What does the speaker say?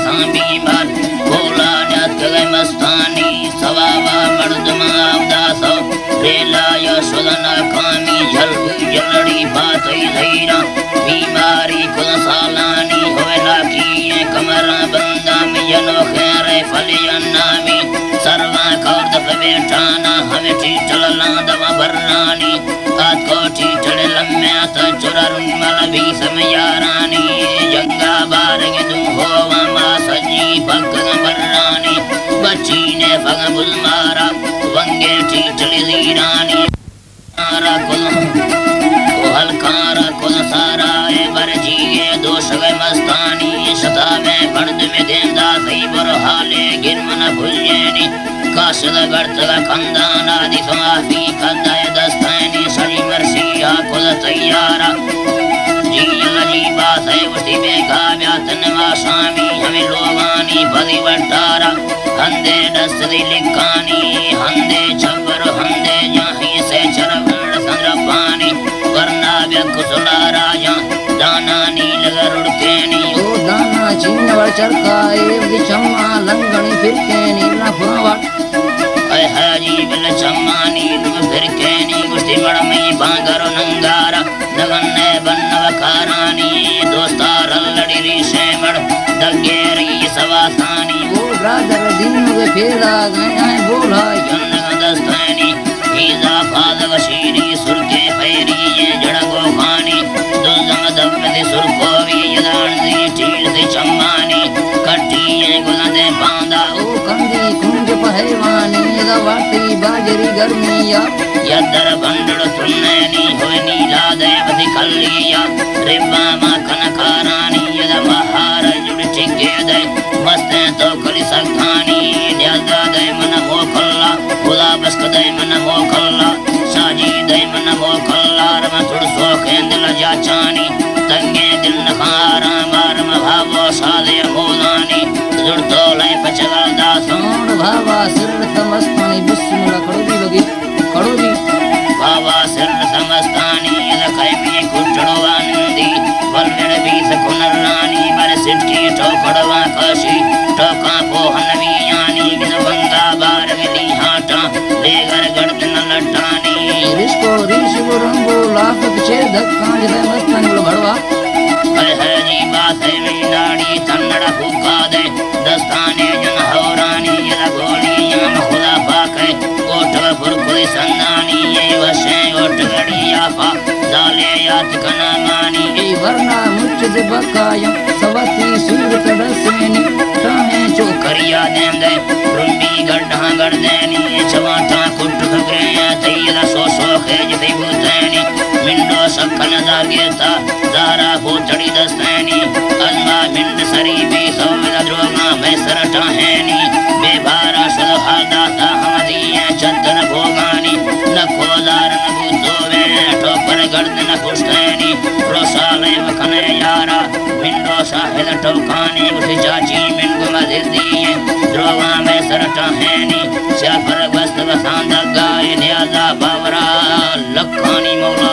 सांबी बार बोला जात गए मस्तानी सवावा मर्दमा उदासो रेला यशोदना कामी जल जलड़ी बात धैरा बीमारी कुल सालानी होला की कमरा बंदा में जनो खैर फलियन्नामी सर्वा कौर्द प्रवेठाना हमें चीचल लादवा बर्रानी कात को चीचल लम्यात चुररुन मल भी समयारानी जंगा बारग दू होवा मा सजी पग बर्रानी बच्ची ने पग बुल मारा वंगे चीचल जीरानी मारा कुल हलकारा कुल सारा बरजीए दोष गए मस्तानी शता में बर्द में देंदा सही बर हाले गिरमन भुल्यनी काशद गर्तगा कंदाना दिफाफी कदाय दस्तानी सरी मरसिया कुल तैयारा जीला जीबा से उठी बेगा व्यातन वासामी हमें लोगानी बदी वटारा हंदे दस्तरी लिकानी हंदे छबर हंदे जाही से चरवण संद्रपानी वरना व्यकुसुला राजा दाना नील गरुड़केनी ओ दाना चिन्नवर चरकाए विचम्मा लंगणी फिरकेनी लफुरवट ऐ हाजी बिल चम्मा नील फिरकेनी गुस्ती बड़मई बांगरो नंगारा नगन्ने बन्नव कारानी दोस्तार लड़ी रीशे मड़ दगेरी सवासानी ओ ब्रादर दिन में फेरा गए बोला जन्नग दस्तानी ईजा फाद वशीरी सुरके फैरी ये जड़गो खानी दुजंग दबदे सुरकोवी यदान दी चील से चम्मानी कट्टी ये गुलदे बांदा ओ कंदी कुंज पहलवानी दवाती बाजरी गर्मिया यदर बंडड़ सुन्नैनी होय नीला देवती कल्लिया रिब्बा मा कनकारानी यद महार जुड़ चिगे दे मस्ते तो कली सखानी न्यादा दे मन मोखल्ला खुदा बस्क दे मन मोखल्ला साजी दे मन मोखल्ला रम थुड़ सोखेंदल जाचानी तंगे दिल नखारा मारम भावो सादे मोदानी जुड़तो लय पचगल दासों भावा सिर तमस्तानी बिस्मिल्लाह कड़ोबी भावा सिर समस्तानी लखै में कुचड़ो आनंदी बलमेड़ भी सकुनरानी बर सिटकी टोकड़वा काशी टोका पोहनवी यानी गिनबंगा बार गली हाटा लेगर गर्दन लटानी रिश्को रिश्को रंगो लाफक छे धक्का जले मस्तानी लो भड़वा है जी बात है मीनाड़ी तन्नड़ हुक्का दे दस्ताने जन हौरानी यदा गोलियां खुदा पाके कोटव फुरकुली संदानी ये वशे ओट गड़िया पा दाले याद कना मानी ए वरना मुझ से बकायम सवती सूरत रसेनी ताहे चोकरिया देंदे रुंबी गड्ढा गड़ देनी चवाटा कुट खगरे तैयदा सो खेज दे बुतैनी मिंडो सकन दागेता दारा भोचड़ी दस्तैनी अल्मा मिंड सरी भी सौद द्रोगा मैं सरटा हैनी बेभारा सद हादाता हमदिया चंदन भोगानी न खोदार न भूतोवे ठोपर गर्दन पुष्टैनी रोसाले वखने यारा मिंडो साहिल टोकानी उठी चाची मिंडो मदिदिए द्रोगा मैं सरटा हैनी चापर वस्त वसांदा गाय न्यादा बावरा लखानी मौला